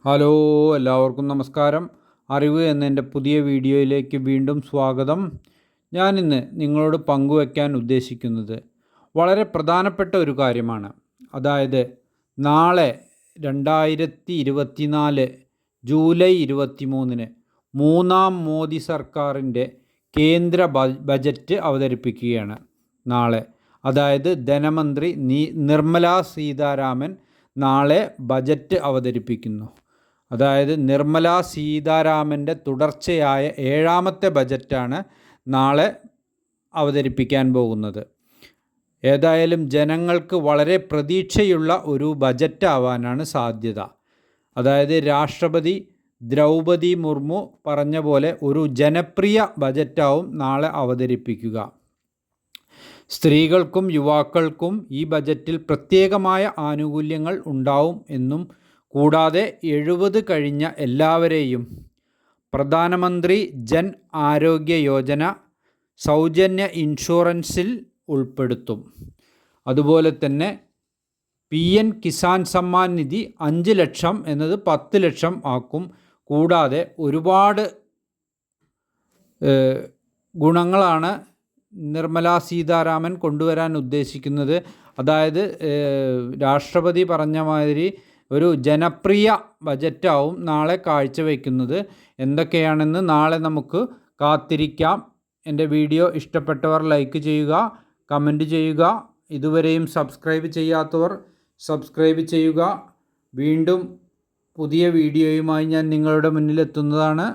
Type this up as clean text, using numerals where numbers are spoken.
Hello, എല്ലാവർക്കും നമസ്കാരം. അറിവ് എന്ന പുതിയ വീഡിയോയിലേക്ക് വീണ്ടും സ്വാഗതം. ഞാനിന്ന് നിങ്ങളോട് പങ്കുവയ്ക്കാൻ ഉദ്ദേശിക്കുന്നത് വളരെ പ്രധാനപ്പെട്ട ഒരു കാര്യമാണ്. അതായത് നാളെ 2024 ജൂലൈ 23 മൂന്നാം മോദി സർക്കാരിൻ്റെ കേന്ദ്ര ബജറ്റ് അവതരിപ്പിക്കുകയാണ് നാളെ. അതായത് ധനമന്ത്രി നിർമ്മല സീതാരാമൻ നാളെ ബജറ്റ് അവതരിപ്പിക്കുന്നു. അതായത് നിർമ്മല സീതാരാമൻ്റെ തുടർച്ചയായ 7ാമത്തെ ബജറ്റാണ് നാളെ അവതരിപ്പിക്കാൻ പോകുന്നത്. ഏതായാലും ജനങ്ങൾക്ക് വളരെ പ്രതീക്ഷയുള്ള ഒരു ബജറ്റാവാനാണ് സാധ്യത. അതായത് രാഷ്ട്രപതി ദ്രൗപദി മുർമു പറഞ്ഞ പോലെ ഒരു ജനപ്രിയ ബജറ്റാവും നാളെ അവതരിപ്പിക്കുക. സ്ത്രീകൾക്കും യുവാക്കൾക്കും ഈ ബജറ്റിൽ പ്രത്യേകമായ ആനുകൂല്യങ്ങൾ ഉണ്ടാവും എന്നും കൂടാതെ 70 കഴിഞ്ഞ എല്ലാവരെയും പ്രധാനമന്ത്രി ജൻ ആരോഗ്യ യോജന സൗജന്യ ഇൻഷുറൻസിൽ ഉൾപ്പെടുത്തും. അതുപോലെ തന്നെ PM കിസാൻ സമ്മാൻ നിധി 5 ലക്ഷം എന്നത് 10 ലക്ഷം ആക്കും. കൂടാതെ ഒരുപാട് ഗുണങ്ങളാണ് നിർമ്മല സീതാരാമൻ കൊണ്ടുവരാൻ ഉദ്ദേശിക്കുന്നത്. അതായത് രാഷ്ട്രപതി പറഞ്ഞ മാതിരി ഒരു ജനപ്രിയ ബജറ്റാവും നാളെ കാഴ്ചവെക്കുന്നത്. എന്തൊക്കെയാണെന്ന് നാളെ നമുക്ക് കാത്തിരിക്കാം. എൻ്റെ വീഡിയോ ഇഷ്ടപ്പെട്ടവർ ലൈക്ക് ചെയ്യുക, കമൻറ്റ് ചെയ്യുക. ഇതുവരെയും സബ്സ്ക്രൈബ് ചെയ്യാത്തവർ സബ്സ്ക്രൈബ് ചെയ്യുക. വീണ്ടും പുതിയ വീഡിയോയുമായി ഞാൻ നിങ്ങളുടെ മുന്നിലെത്തുന്നതാണ്.